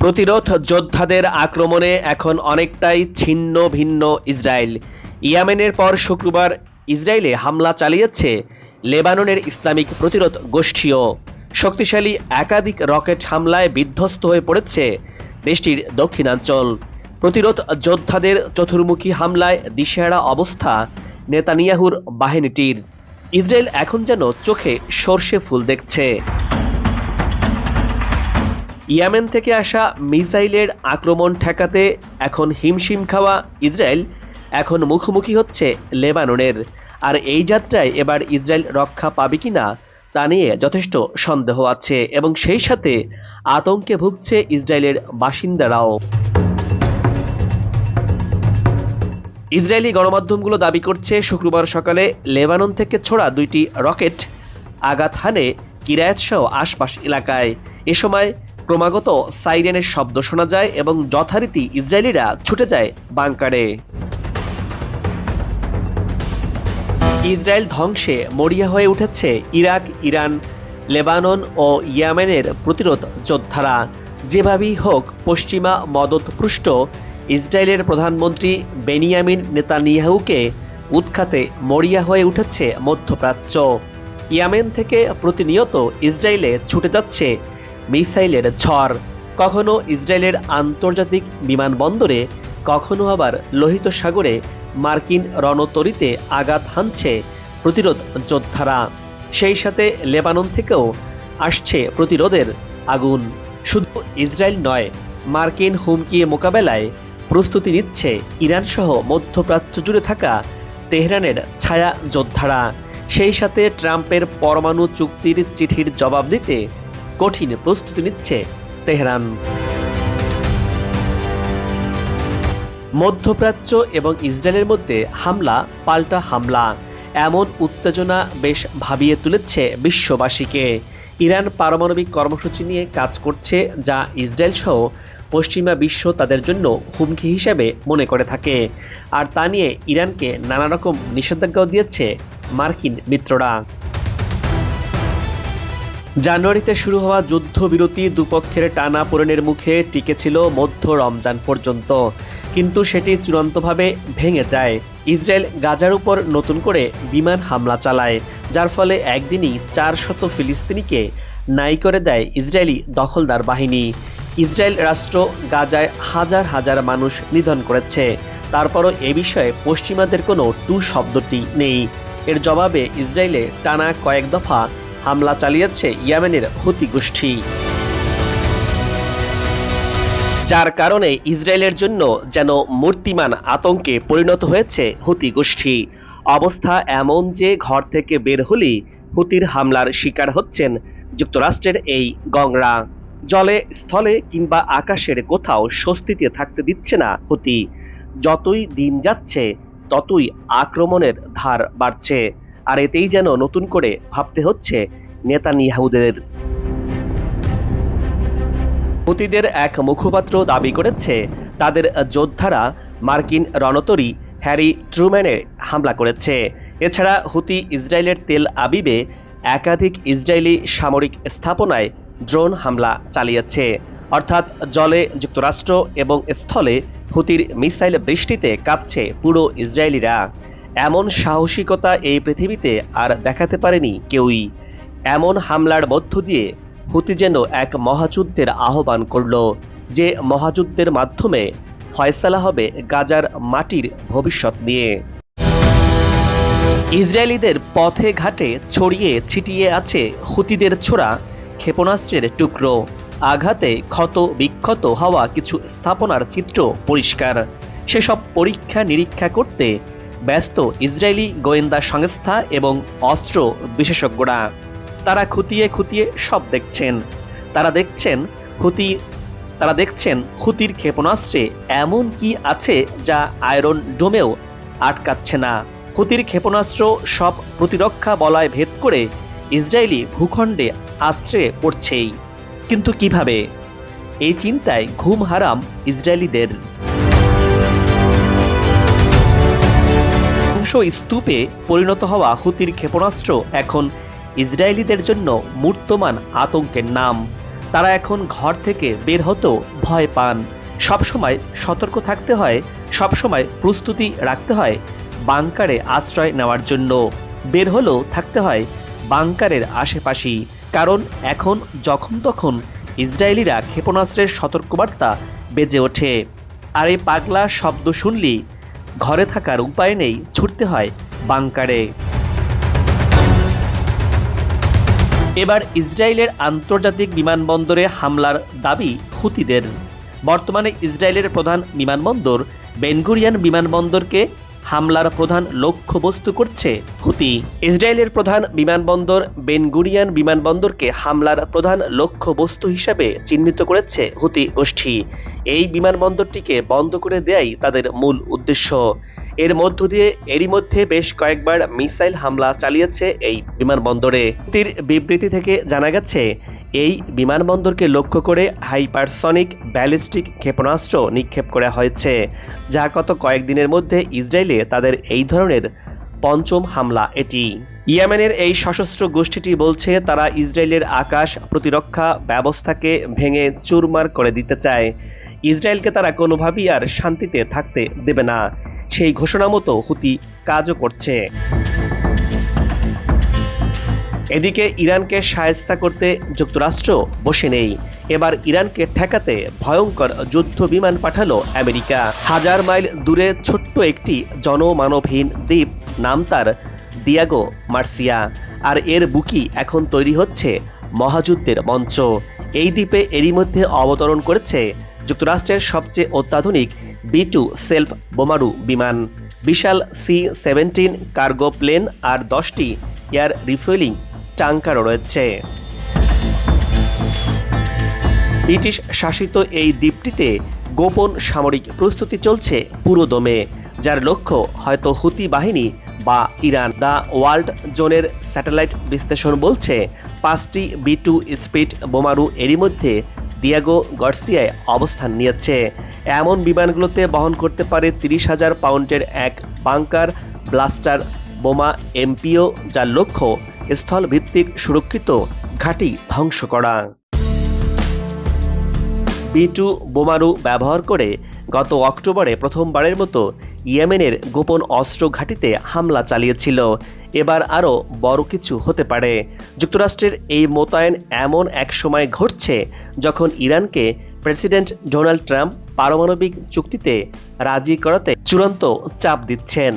প্রতিরোধ যোদ্ধাদের আক্রমণে এখন অনেকটাই ছিন্ন ভিন্ন ইসরায়েল। ইয়েমেনের পর শুক্রবার ইসরায়েলে হামলা চালিয়েছে লেবাননের ইসলামিক প্রতিরোধ গোষ্ঠীও। শক্তিশালী একাধিক রকেট হামলায় বিধ্বস্ত হয়ে পড়েছে দেশটির দক্ষিণাঞ্চল। প্রতিরোধ যোদ্ধাদের চতুর্মুখী হামলায় দিশেহারা অবস্থা নেতানিয়াহুর বাহিনীটির। ইসরায়েল এখন যেন চোখে সর্ষে ফুল দেখছে। ইয়েমেন থেকে আসা মিসাইলের আক্রমণ ঠেকাতে এখন হিমশিম খাওয়া ইসরায়েল এখন মুখোমুখি হচ্ছে লেবাননের। আর এই যাত্রায় এবার ইসরায়েল রক্ষা পাবে কিনা তা নিয়ে যথেষ্ট সন্দেহ আছে, এবং সেই সাথে আতঙ্কে ভুগছে ইসরায়েলের বাসিন্দারাও। ইসরায়েলি গণমাধ্যমগুলো দাবি করছে শুক্রবার সকালে লেবানন থেকে ছোড়া দুইটি রকেট আঘাত হানে কিরায়াত সহ আশপাশ এলাকায়। এ সময় ক্রমাগত সাইরেনের শব্দ শোনা যায় এবং যথারীতি ইসরায়েলিরা ছুটে যায় বাংকারে। ইসরায়েল ধ্বংসে মরিয়া হয়ে উঠেছে ইরাক, ইরান, লেবানন ও ইয়েমেনের প্রতিরোধ যোদ্ধারা। যেভাবেই হোক পশ্চিমা মদতপুষ্ট ইসরায়েলের প্রধানমন্ত্রী বেনিয়ামিন নেতানিয়াহুকে উৎখাতে মরিয়া হয়ে উঠেছে মধ্যপ্রাচ্য। ইয়েমেন থেকে প্রতিনিয়ত ইসরায়েলে ছুটে যাচ্ছে মিসাইলের ঝড়। কখনো ইসরায়েলের আন্তর্জাতিক বিমানবন্দরে, কখনো আবার লোহিত সাগরে মার্কিন রণতরীতে আঘাত হানছে প্রতিরোধ যোদ্ধারা। সেই সাথে লেবানন থেকেও আসছে প্রতিরোধের আগুন। শুধু ইসরায়েল নয়, মার্কিন হুমকি মোকাবেলায় প্রস্তুতি নিচ্ছে ইরান সহ মধ্যপ্রাচ্য জুড়ে থাকা তেহরানের ছায়া যোদ্ধারা। সেই সাথে ট্রাম্পের পরমাণু চুক্তির চিঠির জবাব দিতে কঠিন প্রস্তুতি নিচ্ছে তেহরান। মধ্যপ্রাচ্য এবং ইসরায়েলের মধ্যে হামলা পাল্টা হামলা, এমন উত্তেজনা বেশ ভাবিয়ে তুলেছে বিশ্ববাসীকে। ইরান পারমাণবিক কর্মসূচি নিয়ে কাজ করছে, যা ইসরায়েল সহ পশ্চিমা বিশ্ব তাদের জন্য হুমকি হিসেবে মনে করে থাকে। আর তা নিয়ে ইরানকে নানা রকম নিষেধাজ্ঞাও দিয়েছে মার্কিন মিত্ররা। জানুয়ারিতে শুরু হওয়া যুদ্ধবিরতি দুপক্ষের টানাপোড়েনের মুখে টিকেছিল মধ্য রমজান পর্যন্ত, কিন্তু সেটি চূড়ান্তভাবে ভেঙে যায়। ইসরায়েল গাজার উপর নতুন করে বিমান হামলা চালায়, যার ফলে একদিনই 400 ফিলিস্তিনিকে নাই করে দেয় ইসরায়েলি দখলদার বাহিনী। ইসরায়েল রাষ্ট্র গাজায় হাজার হাজার মানুষ নিধন করেছে, তারপরও এ বিষয়ে পশ্চিমাদের কোনো টু শব্দটি নেই। এর জবাবে ইসরায়েলে টানা কয়েক দফা হামলা চালিয়েছে ইয়েমেনের হুতি গোষ্ঠী, যার কারণে ইসরায়েলের জন্য যেন মূর্তিমান আতঙ্কে পরিণত হয়েছে হুতি গোষ্ঠী। অবস্থা এমন যে ঘর থেকে বের হলেই হুতির হামলার শিকার হচ্ছেন যুক্তরাষ্ট্রের এই গংরা। জলে, স্থলে কিংবা আকাশের কোথাও স্বস্তিতে থাকতে দিচ্ছে না হুতি। যতই দিন যাচ্ছে ততই আক্রমণের ধার বাড়ছে, আর এতেই যেন নতুন করে ভাবতে হচ্ছে নেতানিয়াহুদের। হুতিদের এক মুখপাত্র দাবি করেছে তাদের যোদ্ধারা মার্কিন রণতরী হ্যারি ট্রুম্যানে হামলা করেছে। এছাড়া হুতি ইসরায়েলের তেল আবিবে একাধিক ইসরায়েলি সামরিক স্থাপনায় ড্রোন হামলা চালিয়েছে। অর্থাৎ জলে যুক্তরাষ্ট্র এবং স্থলে হুতির মিসাইল বৃষ্টিতে কাঁপছে পুরো ইসরায়েলিরা। এমন সাহসিকতা এই পৃথিবীতে আর দেখাতে পারেনি কেউই। এমন হামলার মধ্য দিয়ে হুতি যেন এক মহাযুদ্ধের আহ্বান করল, যে মহাযুদ্ধের মাধ্যমে ফয়সালা হবে গাজার মাটির ভবিষ্যৎ নিয়ে। ইসরায়েলিদের পথে ঘাটে ছড়িয়ে ছিটিয়ে আছে হুতিদের ছোড়া ক্ষেপণাস্ত্রের টুকরো। আঘাতে ক্ষত বিক্ষত হওয়া কিছু স্থাপনার চিত্র পরিষ্কার। সেসব পরীক্ষা নিরীক্ষা করতে ব্যস্ত ইসরায়েলি গোয়েন্দা সংস্থা এবং অস্ত্র বিশেষজ্ঞরা। তারা খুঁটিয়ে খুঁটিয়ে সব দেখছেন। তারা দেখছেন হুতির ক্ষেপণাস্ত্রে এমন কি আছে যা আয়রন ডোমেও আটকাচ্ছে না। হুতির ক্ষেপণাস্ত্র সব প্রতিরক্ষা বলয় ভেদ করে ইসরায়েলি ভূখণ্ডে আশ্রয়ে পড়ছেই, কিন্তু কিভাবে? এই চিন্তায় ঘুম হারাম ইসরায়েলিদের। স্তূপে পরিণত হওয়া হুতির ক্ষেপণাস্ত্র এখন ইসরায়েলিদের জন্য মূর্তমান আতঙ্কের নাম। তারা এখন ঘর থেকে বের হতেও ভয় পান। সবসময় সতর্ক থাকতে হয়, সবসময় প্রস্তুতি রাখতে হয় বাংকারে আশ্রয় নেওয়ার জন্য। বের হলেও থাকতে হয় বাংকারের আশেপাশেই, কারণ এখন যখন তখন ইসরায়েলিরা ক্ষেপণাস্ত্রের সতর্কবার্তা বেজে ওঠে। আর এই পাগলা শব্দ শুনলেই ঘরে থাকার উপায় নেই, ছুটতে হয় বাংকারে। এবার ইসরায়েলের আন্তর্জাতিক বিমানবন্দরে হামলার দাবি হুতিদের। বর্তমানে ইসরায়েলের প্রধান বিমানবন্দর বেনগুরিয়ান বিমানবন্দরকে হামলার প্রধান লক্ষ্যবস্তু করছে হুতি। ইসরায়েলের প্রধান বিমানবন্দর বেনগুরিয়ান বিমানবন্দরকে হামলার প্রধান লক্ষ্যবস্তু হিসেবে চিহ্নিত করেছে হুতি গোষ্ঠী। এই বিমানবন্দরটিকে বন্ধ করে দেয়াই তাদের মূল উদ্দেশ্য। এরই মধ্যে বেশ কয়েকবার মিসাইল হামলা চালিয়েছে এই বিমানবন্দরে। হুতির বিবৃতি থেকে জানা গেছে, এই বিমানবন্দরকে লক্ষ্য করে হাইপারসনিক ব্যালিস্টিক ক্ষেপণাস্ত্র নিক্ষেপ করা হয়েছে, যা গত কয়েকদিনের মধ্যে ইসরায়েলে তাদের এই ধরনের পঞ্চম হামলা এটি। ইয়েমেনের এই সশস্ত্র গোষ্ঠীটি বলছে তারা ইসরায়েলের আকাশ প্রতিরক্ষা ব্যবস্থাকে ভেঙে চুরমার করে দিতে চায়। ইসরায়েলকে তারা কোনোভাবেই আর শান্তিতে থাকতে দেবে না, সেই ঘোষণা মতো হুতি কাজও করছে। এদিকে ইরানকে শায়েস্তা করতে যুক্তরাষ্ট্র বসে নেই। এবার ইরানকে ঠেকাতে ভয়ঙ্কর যুদ্ধ বিমান পাঠালো আমেরিকা। 1000 মাইল দূরে ছোট্ট একটি জনমানবহীন দ্বীপ, নাম তার দিয়াগো গার্সিয়া। আর এর বুকি এখন তৈরি হচ্ছে মহাযুদ্ধের মঞ্চ। এই দ্বীপে এরই মধ্যে অবতরণ করেছে যুক্তরাষ্ট্রের সবচেয়ে অত্যাধুনিক B-2 সেলফ বোমারু বিমান, বিশাল C-17 কার্গো প্লেন আর 10টি এয়ার রিফুয়েলিং ট্যাঙ্কারও রয়েছে। ব্রিটিশ শাসিত এই দ্বীপটিতে গোপন সামরিক প্রস্তুতি চলছে পুরোদমে, যার লক্ষ্য হয়তো হুতি বাহিনী বা ইরান। দ্য ওয়ার্ল্ড জোনের স্যাটেলাইট বিশ্লেষণ বলছে 5টি B-2 স্পিড বোমারু এরই মধ্যে দিয়াগো গার্সিয়ায় অবস্থান নিয়েছে। এমন বিমানগুলোতে বহন করতে পারে 30,000 পাউন্ডের এক বাংকার ব্লাস্টার বোমা MPO, যার লক্ষ্য স্থলভিত্তিক সুরক্ষিত ঘাঁটি ধ্বংস করা। B-2 বোমারু ব্যবহার করে গত অক্টোবরে প্রথমবারের মতো ইয়েমেনের গোপন অস্ত্র ঘাঁটিতে হামলা চালিয়েছিল। এবার আরও বড় কিছু হতে পারে। যুক্তরাষ্ট্রের এই মোতায়েন এমন এক সময় ঘটছে যখন ইরানকে প্রেসিডেন্ট ডোনাল্ড ট্রাম্প পারমাণবিক চুক্তিতে রাজি করাতে চূড়ান্ত চাপ দিচ্ছেন।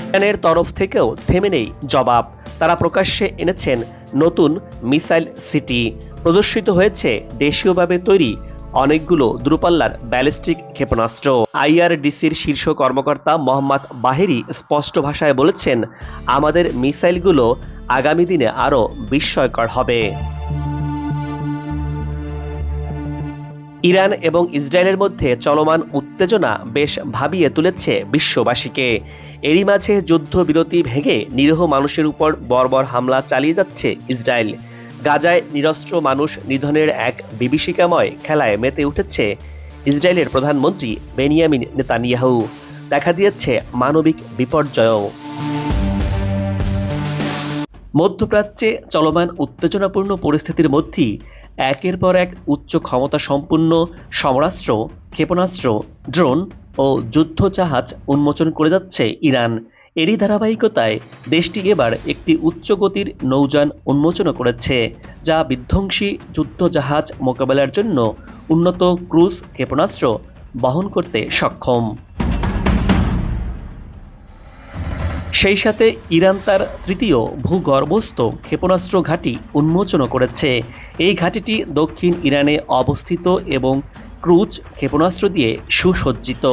ইরানের তরফ থেকেও থেমে নেই জবাব। তারা প্রকাশ্যে এনেছেন নতুন মিসাইল সিটি। প্রদর্শিত হয়েছে দেশীয়ভাবে তৈরি অনেকগুলো দূরপাল্লার ব্যালিস্টিক ক্ষেপণাস্ত্র। IRDCর শীর্ষ কর্মকর্তা মোহাম্মদ বাহেরি স্পষ্ট ভাষায় বলেছেন, আমাদের মিসাইলগুলো আগামী দিনে আরও বিস্ময়কর হবে। ইরান এবং ইসরায়েলের মধ্যে চলমান উত্তেজনা বেশ ভাবিয়ে তুলেছে বিশ্ববাসীকে। এরই মাঝে যুদ্ধবিরতি ভেঙে নিরীহ মানুষের উপর বর্বর হামলা চালিয়ে যাচ্ছে ইসরায়েল। গাজায় নিরস্ত্র মানুষ নিধনের এক বিভীষিকাময় খেলায় মেতে উঠেছে ইসরায়েলের প্রধানমন্ত্রী বেনিয়ামিন নেতানিয়াহু। দেখা দিয়েছে মানবিক বিপর্যয়ও। মধ্যপ্রাচ্যে চলমান উত্তেজনাপূর্ণ পরিস্থিতির মধ্যেই একের পর এক উচ্চ ক্ষমতা সম্পন্ন সমরাস্ত্র, ক্ষেপণাস্ত্র, ড্রোন ও যুদ্ধজাহাজ উন্মোচন করে যাচ্ছে ইরান। এরই ধারাবাহিকতায় দেশটি এবার একটি উচ্চগতির নৌযান উন্মোচন করেছে, যা বিধ্বংসী যুদ্ধজাহাজ মোকাবেলার জন্য উন্নত ক্রুজ ক্ষেপণাস্ত্র বহন করতে সক্ষম। সেই সাথে ইরান তার তৃতীয় ভূগর্ভস্থ ক্ষেপণাস্ত্র ঘাঁটি উন্মোচন করেছে। এই ঘাঁটিটি দক্ষিণ ইরানে অবস্থিত এবং ক্রুজ ক্ষেপণাস্ত্র দিয়ে সুসজ্জিত।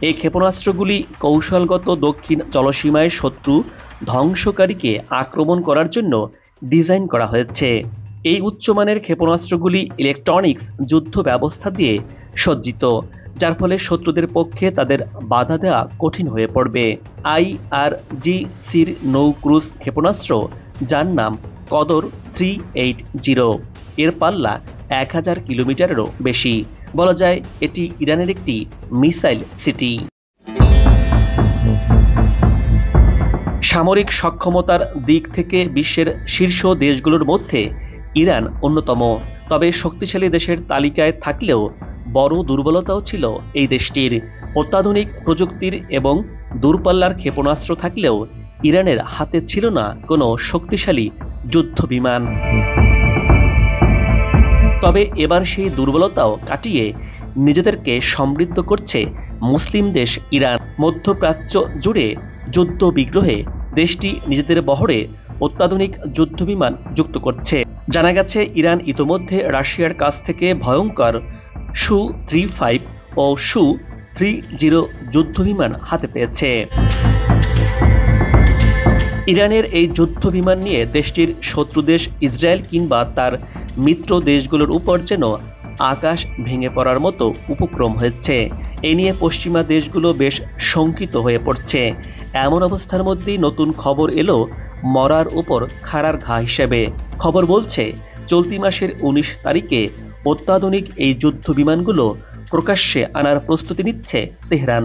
এই ক্ষেপণাস্ত্রগুলি কৌশলগত দক্ষিণ জলসীমায় শত্রু ধ্বংসকারীকে আক্রমণ করার জন্য ডিজাইন করা হয়েছে। এই উচ্চমানের ক্ষেপণাস্ত্রগুলি ইলেকট্রনিক্স যুদ্ধ ব্যবস্থা দিয়ে সজ্জিত, যার ফলে শত্রুদের পক্ষে তাদের বাধা দেওয়া কঠিন হয়ে পড়বে। IRGCর নৌ ক্রুজ ক্ষেপণাস্ত্র, যার নাম কদর 380, এর পাল্লা 1000 কিলোমিটারেরও বেশি। বলা যায় এটি ইরানের একটি মিসাইল সিটি। সামরিক সক্ষমতার দিক থেকে বিশ্বের শীর্ষ দেশগুলোর মধ্যে ইরান অন্যতম। তবে শক্তিশালী দেশের তালিকায় থাকলেও বড় দুর্বলতাও ছিল এই দেশটির। অত্যাধুনিক প্রযুক্তির এবং দূরপাল্লার ক্ষেপণাস্ত্র থাকলেও ইরানের হাতে ছিল না কোনো শক্তিশালী যুদ্ধ বিমান। তবে এবার সেই দুর্বলতাও কাটিয়ে নিজেদেরকে সমৃদ্ধ করছে মুসলিম দেশ ইরান। মধ্যপ্রাচ্য জুড়ে যুদ্ধ বিগ্রহে দেশটি নিজেদের বহরে অত্যাধুনিক যুদ্ধবিমান যুক্ত করছে। জানা গেছে ইরান ইতোমধ্যে রাশিয়ার কাছ থেকে ভয়ঙ্কর সু-35 ও সু-30 যুদ্ধবিমান হাতে পেয়েছে। ইরানের এই যুদ্ধবিমান নিয়ে দেশটির শত্রু দেশ ইসরায়েল কিংবা তার মিত্র দেশগুলোর উপর যেন আকাশ ভেঙে পড়ার মতো উপক্রম হয়েছে। এ নিয়ে পশ্চিমা দেশগুলো বেশ শঙ্কিত হয়ে পড়ছে। এমন অবস্থার মধ্যেই নতুন খবর এলো মরার উপর খাড়ার ঘা হিসেবে। খবর বলছে চলতি মাসের 19 তারিখে অত্যাধুনিক এই যুদ্ধ বিমানগুলো প্রকাশ্যে আনার প্রস্তুতি নিচ্ছে তেহরান।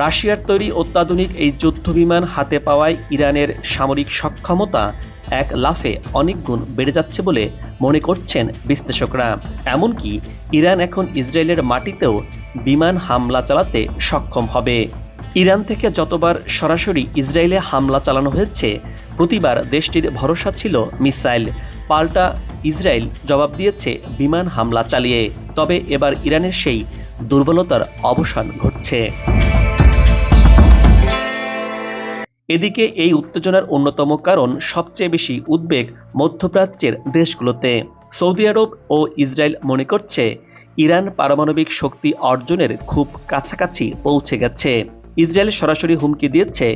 রাশিয়ার তৈরি অত্যাধুনিক এই যুদ্ধ বিমান হাতে পাওয়ায় ইরানের সামরিক সক্ষমতা এক লাফে অনেক গুণ বেড়ে যাচ্ছে বলে মনে করছেন বিশ্লেষকরা। এমনকি ইরান এখন ইসরায়েলের মাটিতেও বিমান হামলা চালাতে সক্ষম হবে। ইরান থেকে যতবার সরাসরি ইসরায়েলে হামলা চালানো হয়েছে প্রতিবার দেশটির ভরসা ছিল মিসাইল। পাল্টা ইসরায়েল জবাব দিয়েছে বিমান হামলা চালিয়ে। তবে এবার ইরানের সেই দুর্বলতার অবসান ঘটছে। এদিকে এই উত্তেজনার অন্যতম কারণ সবচেয়ে বেশি উদ্বেগ মধ্যপ্রাচ্যের দেশগুলোতে। সৌদি আরব ও ইসরায়েল মনে করছে ইরান পারমাণবিক শক্তি অর্জনের খুব কাছাকাছি পৌঁছে গেছে। ইসরায়েল সরাসরি হুমকি দিয়েছে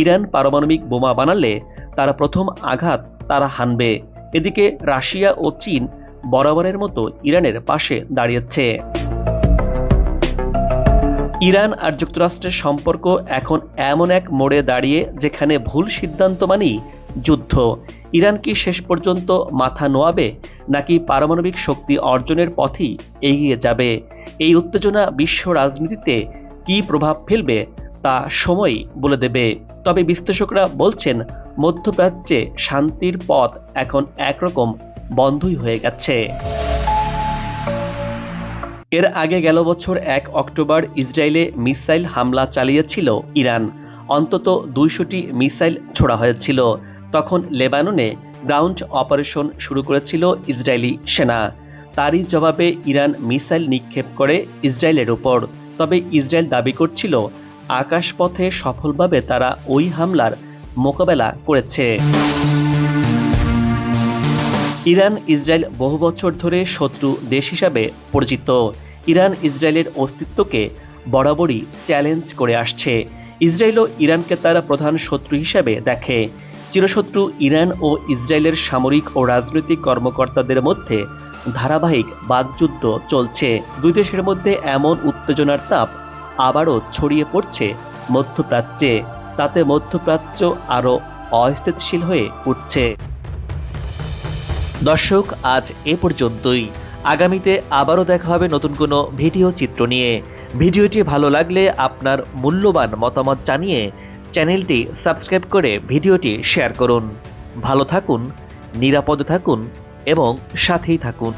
ইরান পারমাণবিক বোমা বানালে তার প্রথম আঘাত তারা হানবে। এদিকে রাশিয়া ও চীন বরাবরের মতো ইরানের পাশে দাঁড়িয়েছে। ইরান আর যুক্তরাষ্ট্রের সম্পর্ক এখন এমন এক মোড়ে দাঁড়িয়ে যেখানে ভুল সিদ্ধান্ত মানেই যুদ্ধ। ইরান কি শেষ পর্যন্ত মাথা নোয়াবে নাকি পারমাণবিক শক্তি অর্জনের পথেই এগিয়ে যাবে? এই উত্তেজনা বিশ্ব রাজনীতিতে কী প্রভাব ফেলবে তা সময়ই বলে দেবে। তবে বিশ্লেষকরা বলছেন মধ্যপ্রাচ্যে শান্তির পথ এখন একরকম বন্ধই হয়ে গেছে। এর আগে গেল বছর 1 অক্টোবর ইসরায়েলে মিসাইল হামলা চালিয়েছিল ইরান। অন্তত 200টি মিসাইল ছোড়া হয়েছিল। তখন লেবাননে গ্রাউন্ড অপারেশন শুরু করেছিল ইসরায়েলি সেনা। তারই জবাবে ইরান মিসাইল নিক্ষেপ করে ইসরায়েলের উপর। তবে ইসরায়েল দাবি করছিল আকাশপথে সফলভাবে তারা ওই হামলার মোকাবেলা করেছে। ইরান ইসরায়েল বহু বছর ধরে শত্রু দেশ হিসাবে পরিচিত। ইরান ইসরায়েলের অস্তিত্বকে বরাবরই চ্যালেঞ্জ করে আসছে। ইসরায়েলও ইরানকে তার প্রধান শত্রু হিসাবে দেখে। চিরশত্রু ইরান ও ইসরায়েলের সামরিক ও রাজনৈতিক কর্মকর্তাদের মধ্যে ধারাবাহিক বাকযুদ্ধ চলছে। দুই দেশের মধ্যে এমন উত্তেজনার তাপ আবারও ছড়িয়ে পড়ছে মধ্যপ্রাচ্যে। তাতে মধ্যপ্রাচ্য আরও অস্থিতিশীল হয়ে উঠছে। দর্শক, আজ এ পর্যন্তই। আগামীতে আবারও দেখা হবে নতুন কোনো ভিডিও চিত্র নিয়ে। ভিডিওটি ভালো লাগলে আপনার মূল্যবান মতামত জানিয়ে চ্যানেলটি সাবস্ক্রাইব করে ভিডিওটি শেয়ার করুন। ভালো থাকুন, নিরাপদে থাকুন এবং সাথেই থাকুন।